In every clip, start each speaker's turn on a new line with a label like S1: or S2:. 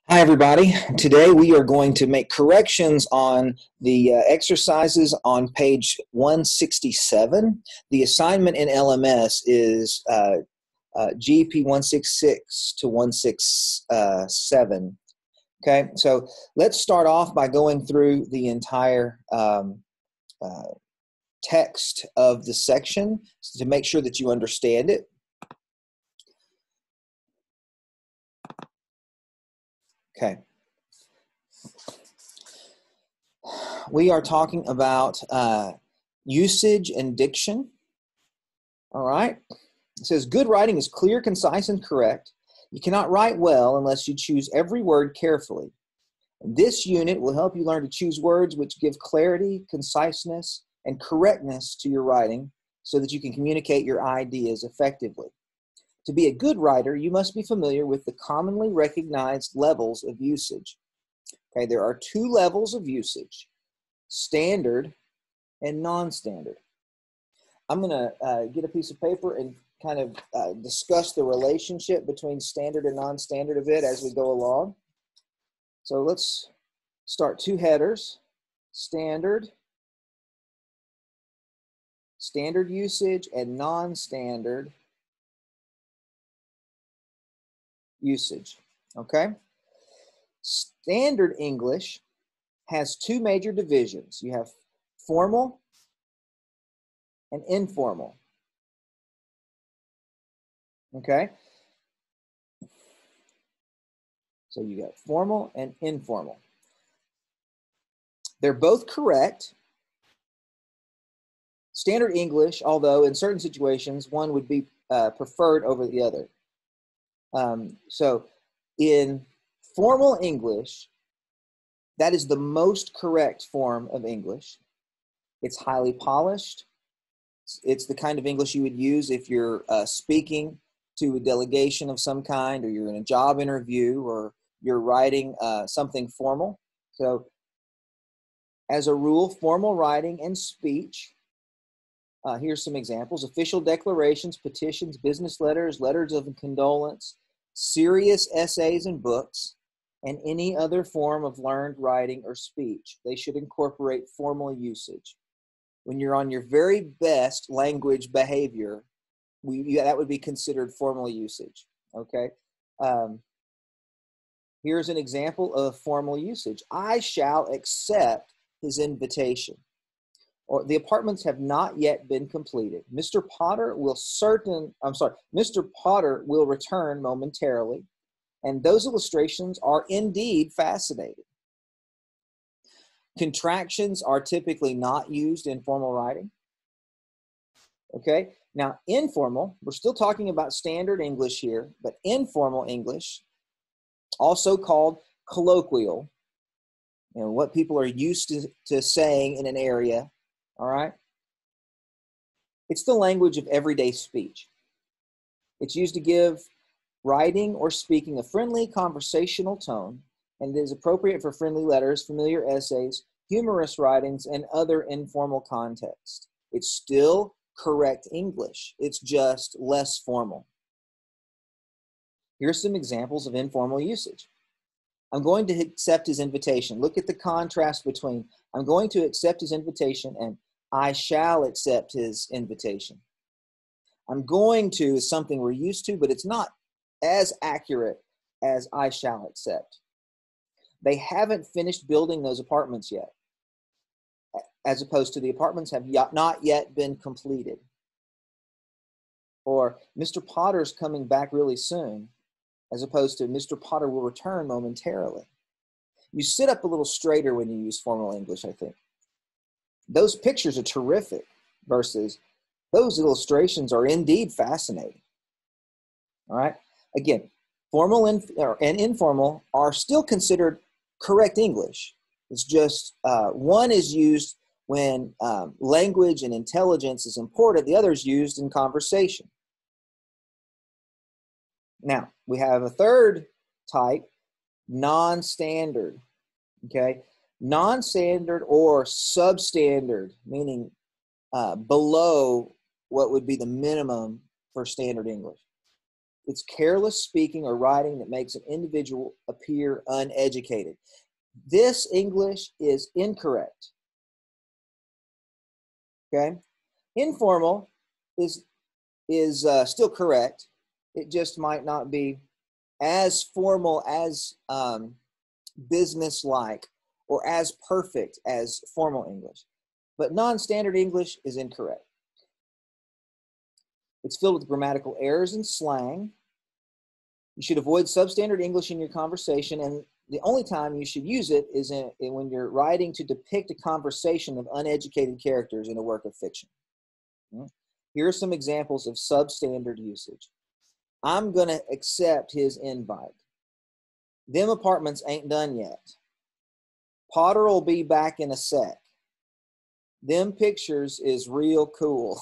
S1: Hi, everybody. Today we are going to make corrections on the exercises on page 167. The assignment in LMS is GP166 to 167. Okay, so let's start off by going through the entire text of the section to make sure that you understand it. Okay. We are talking about usage and diction. All right. It says, good writing is clear, concise, and correct. You cannot write well unless you choose every word carefully. This unit will help you learn to choose words which give clarity, conciseness, and correctness to your writing so that you can communicate your ideas effectively. To be a good writer, you must be familiar with the commonly recognized levels of usage. Okay, there are two levels of usage: standard and non-standard. I'm going to get a piece of paper and kind of discuss the relationship between standard and non-standard a bit as we go along. So let's start two headers: standard usage, and non-standard usage. Okay? Standard English has two major divisions. You have formal and informal. Okay? So you got formal and informal. They're both correct. Standard English, although in certain situations one would be preferred over the other. So in formal English, that is the most correct form of English. It's highly polished. It's the kind of English you would use if you're speaking to a delegation of some kind, or you're in a job interview, or you're writing something formal. So as a rule, formal writing and speech, here's some examples: official declarations, petitions, business letters, letters of condolence, serious essays and books, and any other form of learned writing or speech. They should incorporate formal usage. When you're on your very best language behavior, that would be considered formal usage. Okay. Here's an example of formal usage: I shall accept his invitation. Or the apartments have not yet been completed. Mr. Potter will return momentarily. And those illustrations are indeed fascinating. Contractions are typically not used in formal writing. Okay, now informal, we're still talking about standard English here, but informal English, also called colloquial, what people are used to saying in an area, all right? It's the language of everyday speech. It's used to give writing or speaking a friendly conversational tone, and it is appropriate for friendly letters, familiar essays, humorous writings, and other informal contexts. It's still correct English. It's just less formal. Here's some examples of informal usage. I'm going to accept his invitation. Look at the contrast between I'm going to accept his invitation and I shall accept his invitation. I'm going to is something we're used to, but it's not as accurate as I shall accept. They haven't finished building those apartments yet, as opposed to the apartments have not yet been completed. Or Mr. Potter's coming back really soon, as opposed to Mr. Potter will return momentarily. You sit up a little straighter when you use formal English, I think. Those pictures are terrific versus those illustrations are indeed fascinating. All right. Again, formal and informal are still considered correct English. It's just one is used when language and intelligence is important. The other is used in conversation. Now, we have a third type, non-standard. Okay. Non-standard or substandard, meaning below what would be the minimum for standard English. It's careless speaking or writing that makes an individual appear uneducated. This English is incorrect. Okay? Informal is still correct. It just might not be as formal as business-like or as perfect as formal English. But non-standard English is incorrect. It's filled with grammatical errors and slang. You should avoid substandard English in your conversation, and the only time you should use it is when you're writing to depict a conversation of uneducated characters in a work of fiction. Here are some examples of substandard usage. I'm going to accept his invite. Them apartments ain't done yet. Potter will be back in a sec. Them pictures is real cool.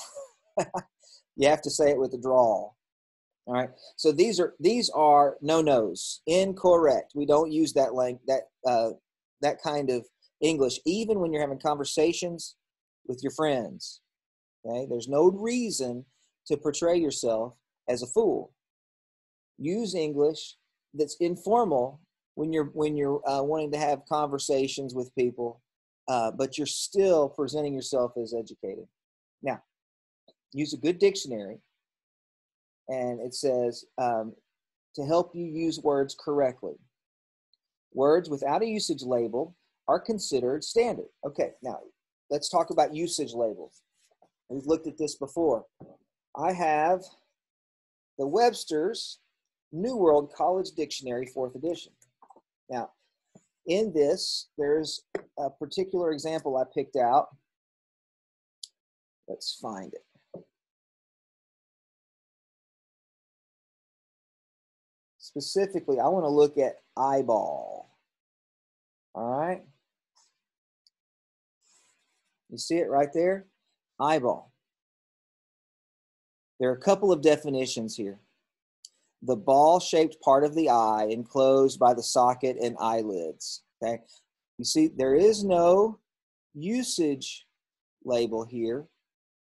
S1: You have to say it with a drawl. All right. So these are no-nos, incorrect. We don't use that that kind of English, even when you're having conversations with your friends. Okay. There's no reason to portray yourself as a fool. Use English that's informal when you're wanting to have conversations with people, but you're still presenting yourself as educated. Now, use a good dictionary, and it says to help you use words correctly. Words without a usage label are considered standard. Okay, now let's talk about usage labels. We've looked at this before. I have the Webster's New World College Dictionary, 4th edition. Now, in this, there's a particular example I picked out. Let's find it. Specifically, I want to look at eyeball. All right. You see it right there? Eyeball. There are a couple of definitions here. The ball-shaped part of the eye enclosed by the socket and eyelids. Okay. You see, there is no usage label here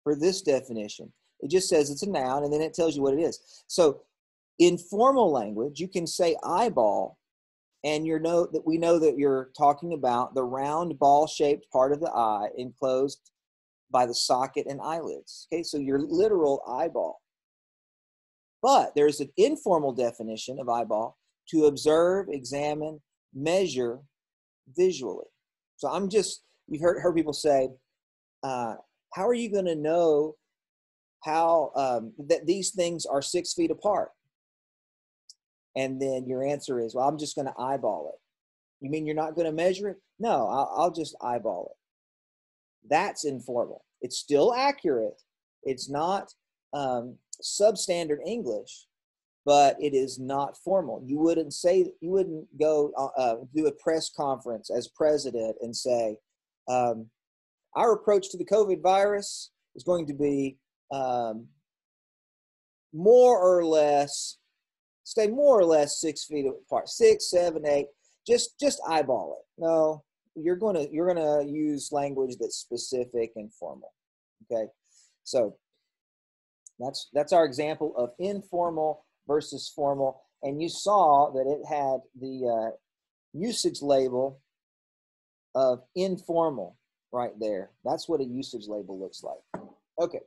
S1: for this definition. It just says it's a noun, and then it tells you what it is. So in formal language, you can say eyeball, and we know that you're talking about the round ball-shaped part of the eye enclosed by the socket and eyelids. Okay, so your literal eyeball. But there's an informal definition of eyeball: to observe, examine, measure visually. So you've heard people say, how are you going to know how that these things are 6 feet apart? And then your answer is, well, I'm just going to eyeball it. You mean you're not going to measure it? No, I'll just eyeball it. That's informal. It's still accurate. It's not substandard English, but it is not formal. You wouldn't go do a press conference as president and say, our approach to the COVID virus is going to be stay more or less 6 feet apart, 6, 7, 8. Just eyeball it. No, you're gonna use language that's specific and formal. Okay, so that's our example of informal versus formal, and you saw that it had the usage label of informal right there. That's what a usage label looks like. Okay,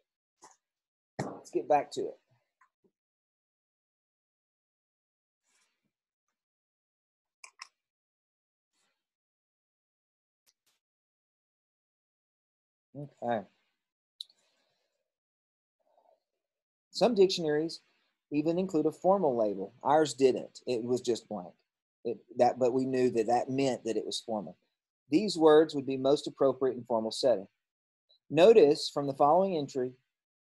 S1: let's get back to it. Okay. Some dictionaries even include a formal label. Ours didn't. It was just blank. But we knew that meant that it was formal. These words would be most appropriate in formal setting. Notice from the following entry,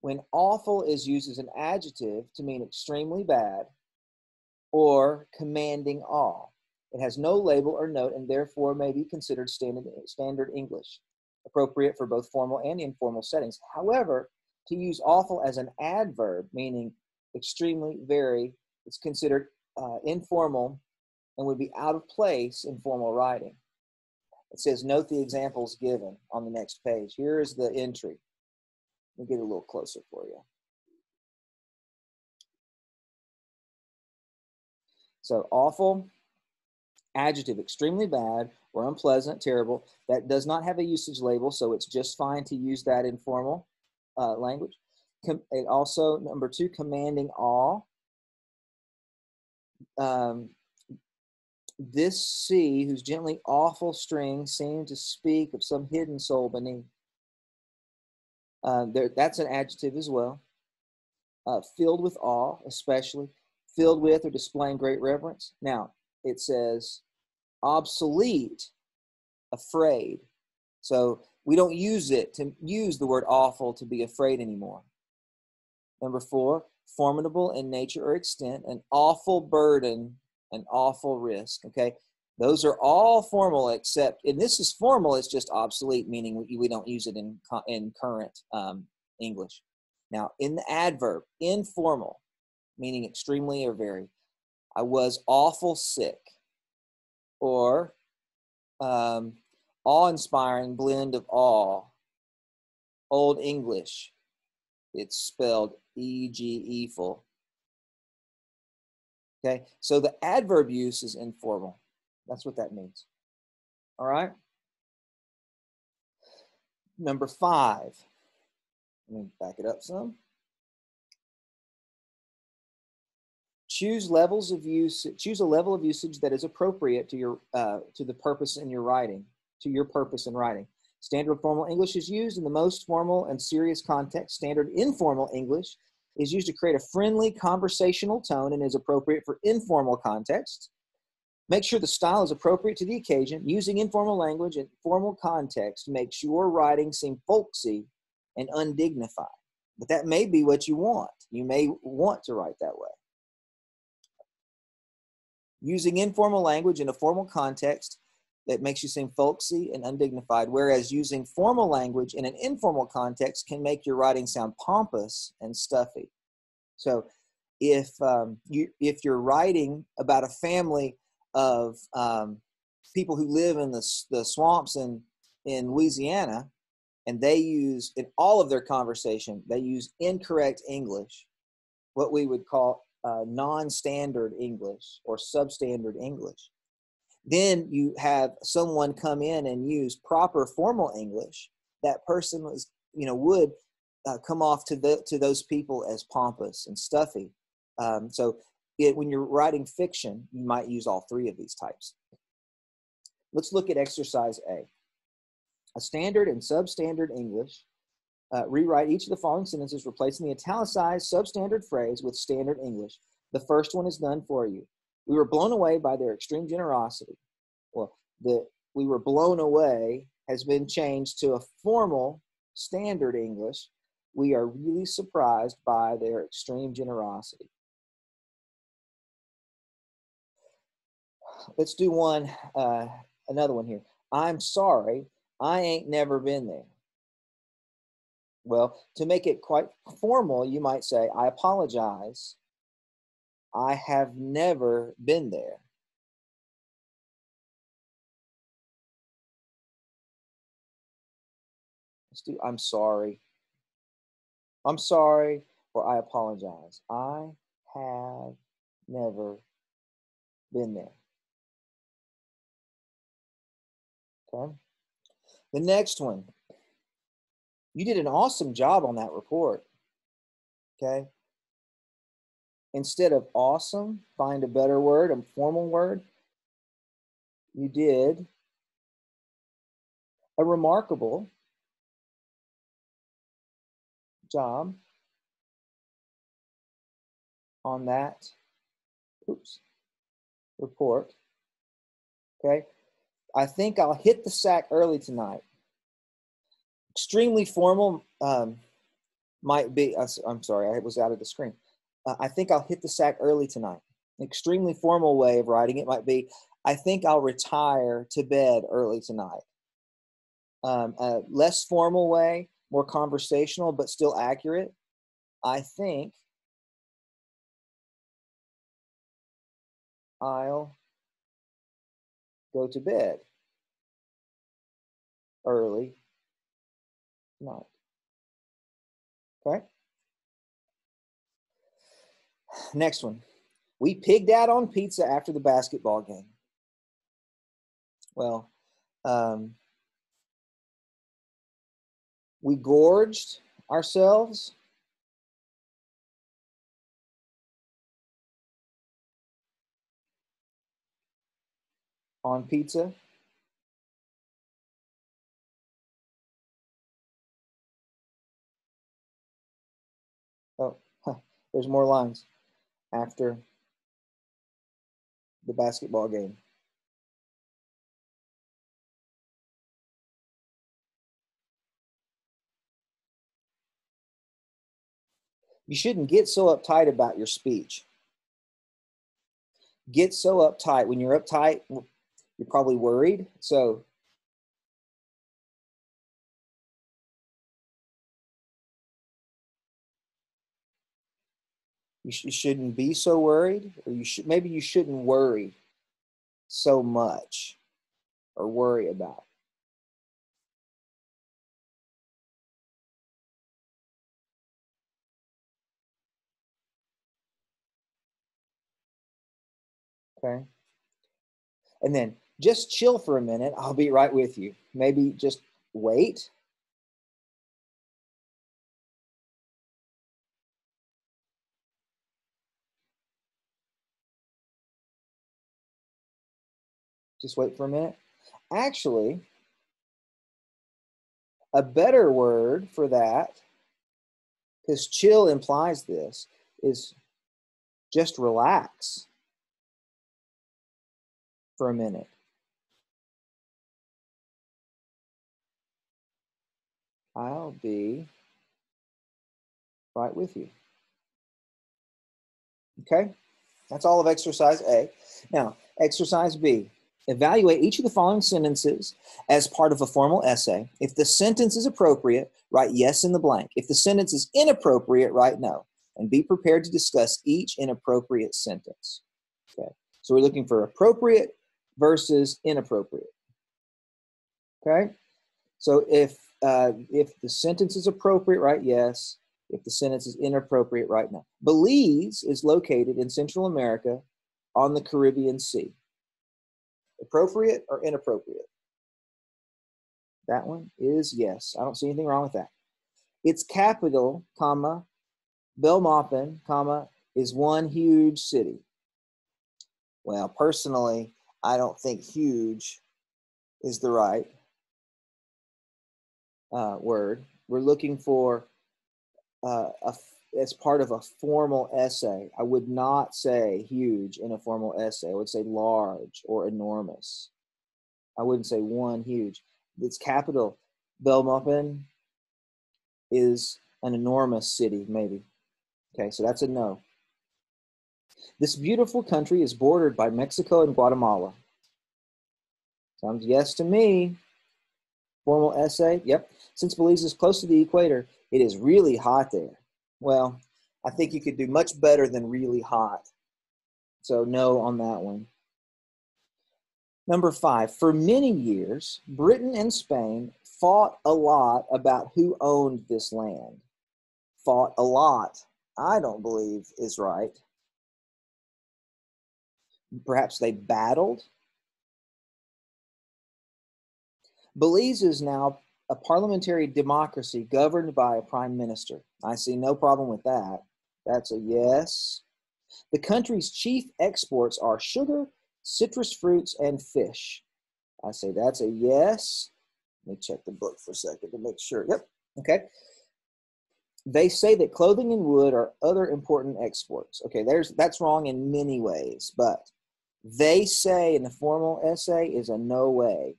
S1: when awful is used as an adjective to mean extremely bad or commanding awe. It has no label or note and therefore may be considered standard English, appropriate for both formal and informal settings. However, to use awful as an adverb, meaning extremely, very, it's considered informal and would be out of place in formal writing. It says, note the examples given on the next page. Here is the entry. Let me get a little closer for you. So awful, adjective, extremely bad or unpleasant, terrible. That does not have a usage label, so it's just fine to use that in formal language. It also, number 2, commanding awe. This sea, whose gently awful strings seem to speak of some hidden soul beneath. That's an adjective as well. Filled with awe, especially. Filled with or displaying great reverence. Now, it says obsolete, afraid. So we don't use the word awful to be afraid anymore. Number 4, formidable in nature or extent, an awful burden, an awful risk. Okay, those are all formal except, and this is formal, it's just obsolete, meaning we don't use it in current English. Now, in the adverb, informal, meaning extremely or very. I was awful sick, or awe-inspiring blend of awe. Old English, it's spelled E-G-E-ful. Okay, so the adverb use is informal. That's what that means. All right. Number 5. Let me back it up some. Choose levels of use. Choose a level of usage that is appropriate to your to the purpose in your writing. To your purpose in writing. Standard formal English is used in the most formal and serious context. Standard informal English is used to create a friendly conversational tone and is appropriate for informal contexts. Make sure the style is appropriate to the occasion. Using informal language in formal context makes your writing seem folksy and undignified. But that may be what you want. You may want to write that way. Using informal language in a formal context that makes you seem folksy and undignified, whereas using formal language in an informal context can make your writing sound pompous and stuffy. So if you're writing about a family of people who live in the swamps in Louisiana, and they use, in all of their conversation, they use incorrect English, what we would call non-standard English or substandard English. Then you have someone come in and use proper formal English. That person would come off to those people as pompous and stuffy. When you're writing fiction, you might use all 3 of these types. Let's look at exercise A. A standard and substandard English. Rewrite each of the following sentences, replacing the italicized substandard phrase with standard English. The first one is done for you. We were blown away by their extreme generosity. Well, we were blown away has been changed to a formal standard English. We are really surprised by their extreme generosity. Let's do another one here. I'm sorry, I ain't never been there. Well, to make it quite formal, you might say, I apologize. I have never been there. Let's do I'm sorry. I'm sorry, or I apologize. I have never been there. Okay. The next one. You did an awesome job on that report. Okay. Instead of awesome, find a better word, a formal word. You did a remarkable job on that report. Okay. I think I'll hit the sack early tonight. Extremely formal might be, I'm sorry, I was out of the screen. I think I'll hit the sack early tonight. An extremely formal way of writing it might be, I think I'll retire to bed early tonight. A less formal way, more conversational, but still accurate. I think I'll go to bed early tonight. Okay. Next one. We pigged out on pizza after the basketball game. Well, we gorged ourselves. On pizza. Oh, there's more lines after the basketball game. You shouldn't get so uptight about your speech. Get so uptight. When you're uptight, you're probably worried. So you shouldn't be so worried, or maybe you shouldn't worry so much or worry about. Okay. And then just chill for a minute. I'll be right with you. Maybe just wait. Just wait for a minute. Actually, a better word for that, because chill implies this, is just relax for a minute. I'll be right with you. Okay, that's all of exercise A. Now, exercise B. Evaluate each of the following sentences as part of a formal essay. If the sentence is appropriate, write yes in the blank. If the sentence is inappropriate, write no. And be prepared to discuss each inappropriate sentence. Okay, so we're looking for appropriate versus inappropriate. Okay, so if the sentence is appropriate, write yes. If the sentence is inappropriate, write no. Belize is located in Central America on the Caribbean Sea. Appropriate or inappropriate? That one is yes. I don't see anything wrong with that. Its capital, comma, Belmopan, comma, is one huge city. Well, personally, I don't think huge is the right word. We're looking for as part of a formal essay. I would not say huge in a formal essay. I would say large or enormous. I wouldn't say one huge. Its capital, Belmopan, is an enormous city, maybe. Okay, so that's a no. This beautiful country is bordered by Mexico and Guatemala. Sounds yes to me. Formal essay, yep. Since Belize is close to the equator, it is really hot there. Well, I think you could do much better than really hot. So no on that one. Number 5, for many years, Britain and Spain fought a lot about who owned this land. Fought a lot, I don't believe is right. Perhaps they battled. Belize is now a parliamentary democracy governed by a prime minister. I see no problem with that. That's a yes. The country's chief exports are sugar, citrus fruits, and fish. I say that's a yes. Let me check the book for a second to make sure. Yep, okay. They say that clothing and wood are other important exports. Okay, that's wrong in many ways, but they say in the formal essay is a no way.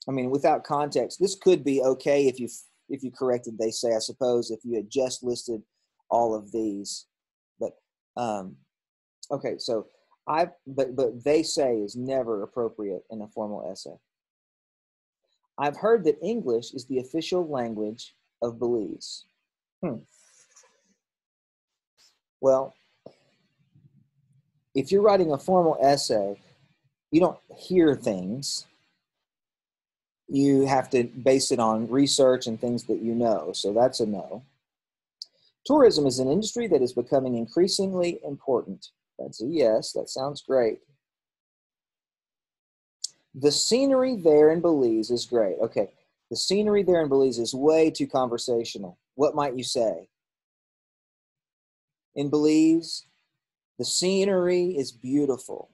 S1: I mean, without context, this could be okay if you corrected they say, I suppose, if you had just listed all of these. But okay, so but they say is never appropriate in a formal essay. I've heard that English is the official language of Belize. Well, if you're writing a formal essay, you don't hear things. You have to base it on research and things that you know. So that's a no. Tourism is an industry that is becoming increasingly important. That's a yes. That sounds great. The scenery there in Belize is great. Okay, the scenery there in Belize is way too conversational. What might you say? In Belize, the scenery is beautiful.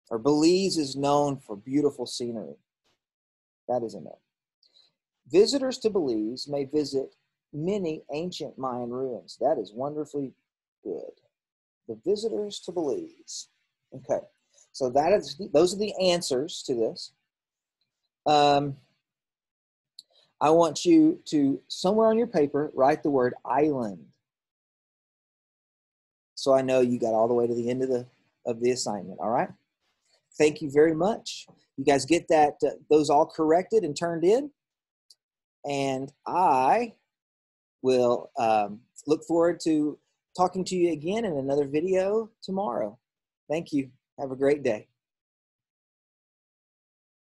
S1: Or Belize is known for beautiful scenery. That is a no. Visitors to Belize may visit many ancient Mayan ruins. That is wonderfully good. The visitors to Belize. Okay, so those are the answers to this. I want you to, somewhere on your paper, write the word island. So I know you got all the way to the end of the assignment, all right? Thank you very much. You guys get that those all corrected and turned in. And I will look forward to talking to you again in another video tomorrow. Thank you. Have a great day.